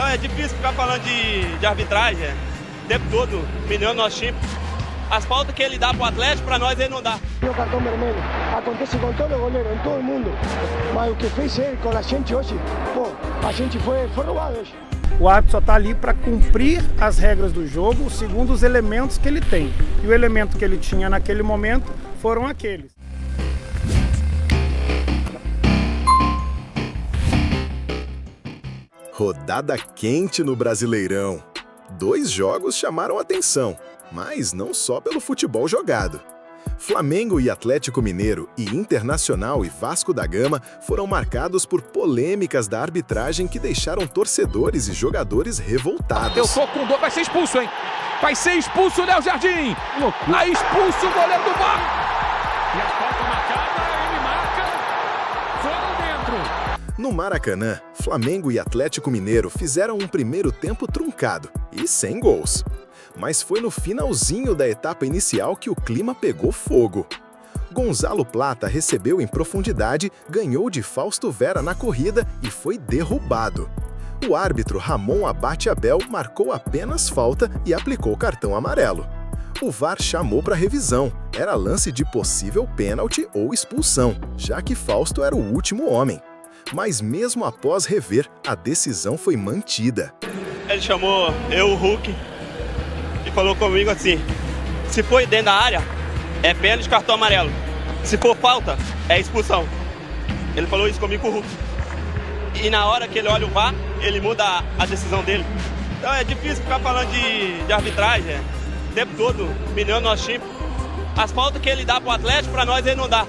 Então é difícil ficar falando de arbitragem, o tempo todo, minando nosso time. As faltas que ele dá pro Atlético, para nós ele não dá. O cartão vermelho acontece com todo goleiro, em todo mundo. Mas o que fez ele com a gente hoje, pô, a gente foi roubado hoje. O árbitro só está ali para cumprir as regras do jogo, segundo os elementos que ele tem. E o elemento que ele tinha naquele momento foram aqueles. Rodada quente no Brasileirão. 2 jogos chamaram atenção, mas não só pelo futebol jogado. Flamengo e Atlético Mineiro e Internacional e Vasco da Gama foram marcados por polêmicas da arbitragem que deixaram torcedores e jogadores revoltados. Eu tô com dor, vai ser expulso, hein? Vai ser expulso o Léo Jardim! Aí expulso o goleiro do VAR! E a falta marcada, ele marca, foram dentro! No Maracanã, Flamengo e Atlético Mineiro fizeram um primeiro tempo truncado e sem gols. Mas foi no finalzinho da etapa inicial que o clima pegou fogo. Gonzalo Plata recebeu em profundidade, ganhou de Fausto Vera na corrida e foi derrubado. O árbitro Ramon Abate Abel marcou apenas falta e aplicou cartão amarelo. O VAR chamou para revisão. Era lance de possível pênalti ou expulsão, já que Fausto era o último homem. Mas mesmo após rever, a decisão foi mantida. Ele chamou o Hulk, e falou comigo assim, se for dentro da área, é pênalti, cartão amarelo. Se for falta, é expulsão. Ele falou isso comigo com o Hulk. E na hora que ele olha o VAR, ele muda a decisão dele. Então é difícil ficar falando de arbitragem, o tempo todo, minando nosso time. As faltas que ele dá pro Atlético, para nós ele não dá.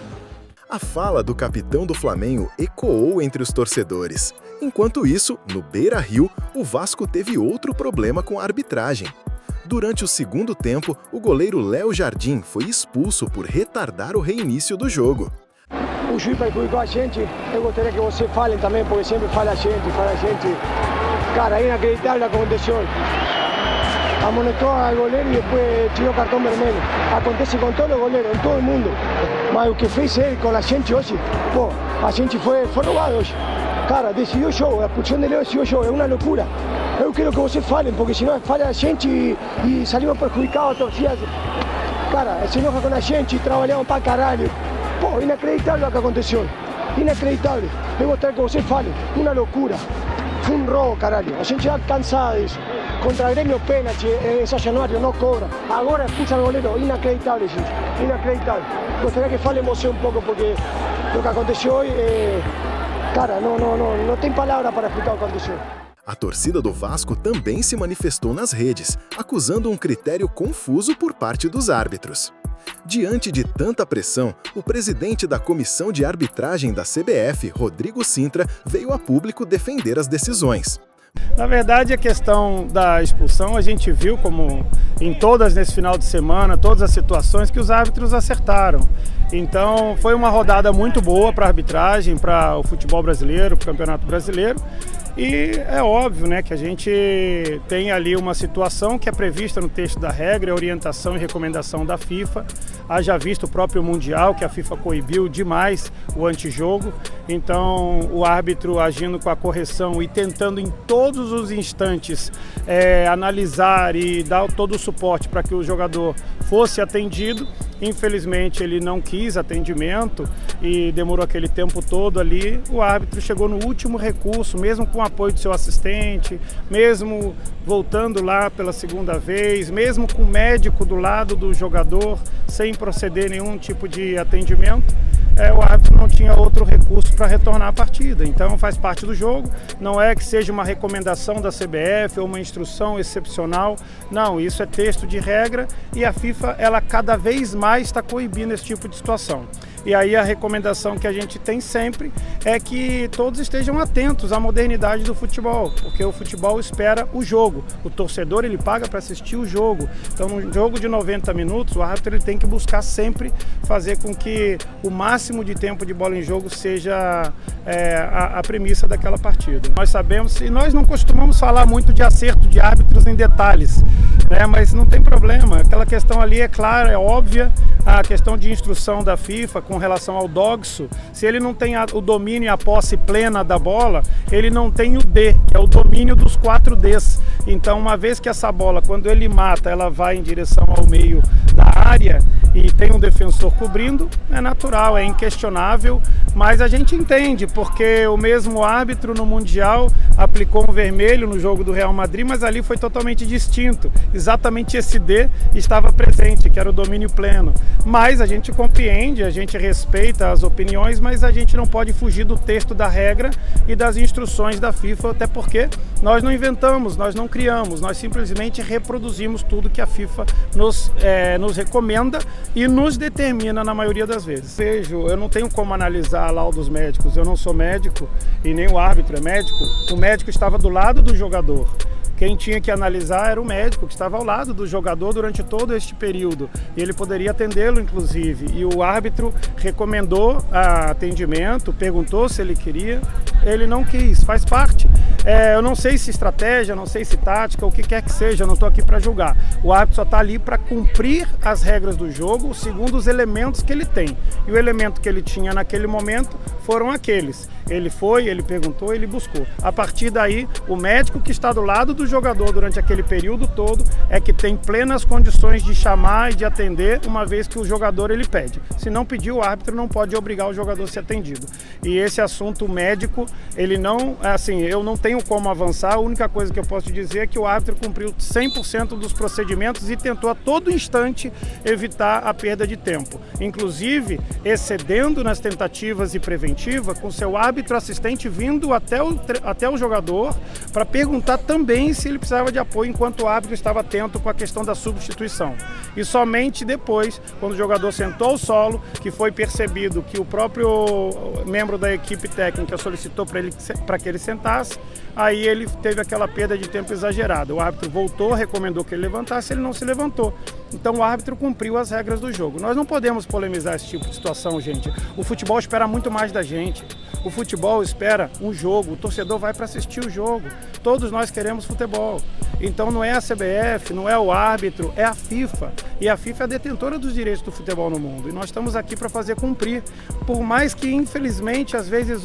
A fala do capitão do Flamengo ecoou entre os torcedores. Enquanto isso, no Beira-Rio, o Vasco teve outro problema com a arbitragem. Durante o segundo tempo, o goleiro Léo Jardim foi expulso por retardar o reinício do jogo. O juiz perjudicou a gente, eu gostaria que vocês falem também, porque sempre fala a gente. Cara, é inacreditável a aconteceu. Amonestou ao goleiro e depois tirou cartão vermelho. Acontece com todo goleiro, em todo mundo. Mas o que fez ele com a gente hoje, pô, a gente foi roubado hoje. Cara, decidiu o jogo, a expulsão dele decidiu o jogo, é uma loucura. Eu quero que vocês falem, porque senão falha a gente e salimos perjudicados, torcidas. Cara, se enoja com a gente, trabalhamos pra caralho. Pô, inacreditável o que aconteceu. Inacreditável. Eu gostaria que vocês falem, uma loucura. Foi um roubo, caralho. A gente já cansado disso. Contra o Grêmio, pênalti, em São Januário, não cobra. Agora expulsa o goleiro. Inacreditável, gente. Inacreditável. Gostaria que falem você um pouco, porque o que aconteceu hoje, cara, não tem palavra para explicar o que aconteceu. A torcida do Vasco também se manifestou nas redes, acusando um critério confuso por parte dos árbitros. Diante de tanta pressão, o presidente da comissão de arbitragem da CBF, Rodrigo Sintra, veio a público defender as decisões. Na verdade, a questão da expulsão, a gente viu como em todas nesse final de semana, todas as situações que os árbitros acertaram. Então foi uma rodada muito boa para a arbitragem, para o futebol brasileiro, para o Campeonato Brasileiro. E é óbvio, né, que a gente tem ali uma situação que é prevista no texto da regra, a orientação e recomendação da FIFA. Haja visto o próprio Mundial, que a FIFA coibiu demais o antijogo. Então o árbitro agindo com a correção e tentando em todos os instantes analisar e dar todo o suporte para que o jogador fosse atendido. Infelizmente ele não quis atendimento e demorou aquele tempo todo ali. O árbitro chegou no último recurso, mesmo com o apoio do seu assistente, mesmo voltando lá pela segunda vez, mesmo com o médico do lado do jogador, sem proceder nenhum tipo de atendimento. O árbitro não tinha outro recurso para retornar a partida. Então faz parte do jogo, não é que seja uma recomendação da CBF ou uma instrução excepcional, não, isso é texto de regra e a FIFA ela cada vez mais está coibindo esse tipo de situação. E aí a recomendação que a gente tem sempre é que todos estejam atentos à modernidade do futebol, porque o futebol espera o jogo, o torcedor ele paga para assistir o jogo. Então num jogo de 90 minutos o árbitro ele tem que buscar sempre fazer com que o máximo de tempo de bola em jogo seja a premissa daquela partida. Nós sabemos, e nós não costumamos falar muito de acerto de árbitros em detalhes, né, mas não tem problema, aquela questão ali é clara, é óbvia, a questão de instrução da FIFA com com relação ao Dogso, se ele não tem o domínio e a posse plena da bola, ele não tem o D, que é o domínio dos 4 Ds. Então, uma vez que essa bola, quando ele mata, ela vai em direção ao meio da área e tem um defensor cobrindo, é natural, é inquestionável, mas a gente entende, porque o mesmo árbitro no Mundial aplicou um vermelho no jogo do Real Madrid, mas ali foi totalmente distinto. Exatamente esse D estava presente, que era o domínio pleno. Mas a gente compreende, a gente respeita as opiniões, mas a gente não pode fugir do texto da regra e das instruções da FIFA, até porque nós não inventamos, nós não criamos, nós simplesmente reproduzimos tudo que a FIFA nos recomenda e nos determina na maioria das vezes. Eu não tenho como analisar laudos médicos, eu não sou médico e nem o árbitro é médico. O médico estava do lado do jogador. Quem tinha que analisar era o médico, que estava ao lado do jogador durante todo este período. E ele poderia atendê-lo, inclusive. E o árbitro recomendou atendimento, perguntou se ele queria. Ele não quis, faz parte. Eu não sei se estratégia, não sei se tática, o que quer que seja, eu não estou aqui para julgar. O árbitro só está ali para cumprir as regras do jogo, segundo os elementos que ele tem. E o elemento que ele tinha naquele momento foram aqueles. Ele foi, ele perguntou, ele buscou. A partir daí, o médico que está do lado do jogador durante aquele período todo é que tem plenas condições de chamar e de atender, uma vez que o jogador ele pede. Se não pedir, o árbitro não pode obrigar o jogador a ser atendido. E esse assunto médico, ele não, assim, eu não tenho como avançar. A única coisa que eu posso te dizer é que o árbitro cumpriu 100% dos procedimentos e tentou a todo instante evitar a perda de tempo. Inclusive, excedendo nas tentativas e preventiva, com seu árbitro assistente vindo até o jogador para perguntar também se ele precisava de apoio enquanto o árbitro estava atento com a questão da substituição. E somente depois, quando o jogador sentou ao solo, que foi percebido que o próprio membro da equipe técnica solicitou para que ele sentasse, aí ele teve aquela perda de tempo exagerada. O árbitro voltou, recomendou que ele levantasse, ele não se levantou. Então o árbitro cumpriu as regras do jogo. Nós não podemos polemizar esse tipo de situação, gente. O futebol espera muito mais da gente. O futebol espera um jogo, o torcedor vai para assistir o jogo. Todos nós queremos futebol. Então não é a CBF, não é o árbitro, é a FIFA. E a FIFA é a detentora dos direitos do futebol no mundo. E nós estamos aqui para fazer cumprir. Por mais que, infelizmente, às vezes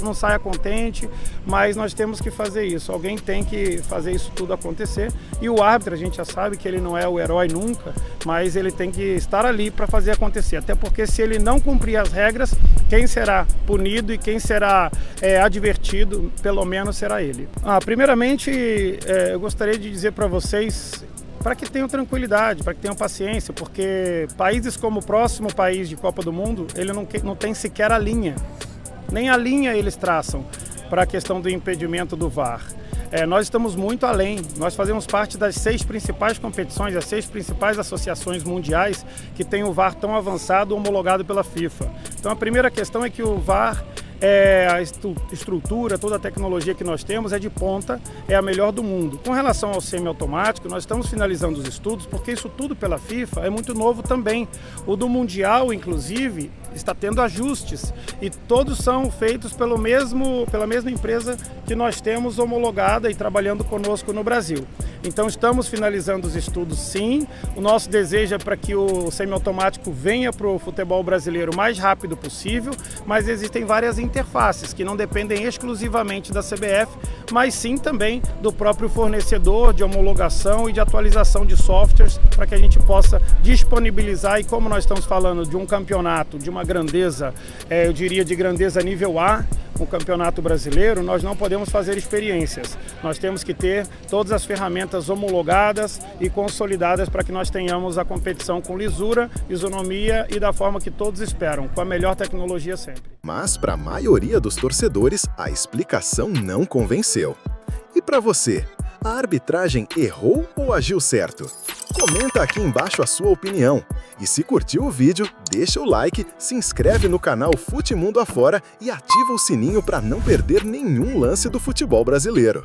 não saia contente, mas nós temos que fazer isso. Alguém tem que fazer isso tudo acontecer. E o árbitro, a gente já sabe que ele não é o herói nunca, mas ele tem que estar ali para fazer acontecer. Até porque se ele não cumprir as regras, quem será punido e quem será advertido, pelo menos será ele. Primeiramente, eu gostaria de dizer para vocês para que tenham tranquilidade, para que tenham paciência, porque países como o próximo país de Copa do Mundo, ele não tem sequer a linha. Nem a linha eles traçam para a questão do impedimento do VAR. Nós estamos muito além, nós fazemos parte das 6 principais competições, as 6 principais associações mundiais que têm o VAR tão avançado homologado pela FIFA. Então a primeira questão é que o VAR, a estrutura, toda a tecnologia que nós temos é de ponta, é a melhor do mundo. Com relação ao semiautomático, nós estamos finalizando os estudos, porque isso tudo pela FIFA é muito novo também. O do Mundial, inclusive, está tendo ajustes e todos são feitos pela mesma empresa que nós temos homologada e trabalhando conosco no Brasil. Então estamos finalizando os estudos, sim. O nosso desejo é para que o semiautomático venha para o futebol brasileiro o mais rápido possível, mas existem várias interfaces que não dependem exclusivamente da CBF, mas sim também do próprio fornecedor de homologação e de atualização de softwares para que a gente possa disponibilizar. E como nós estamos falando de um campeonato de uma grandeza, eu diria de grandeza nível A, um campeonato brasileiro, nós não podemos fazer experiências. Nós temos que ter todas as ferramentas homologadas e consolidadas para que nós tenhamos a competição com lisura, isonomia e da forma que todos esperam, com a melhor tecnologia sempre. Mas para a maioria dos torcedores, a explicação não convenceu. E para você, a arbitragem errou ou agiu certo? Comenta aqui embaixo a sua opinião. E se curtiu o vídeo, deixa o like, se inscreve no canal Futimundo Afora e ativa o sininho para não perder nenhum lance do futebol brasileiro.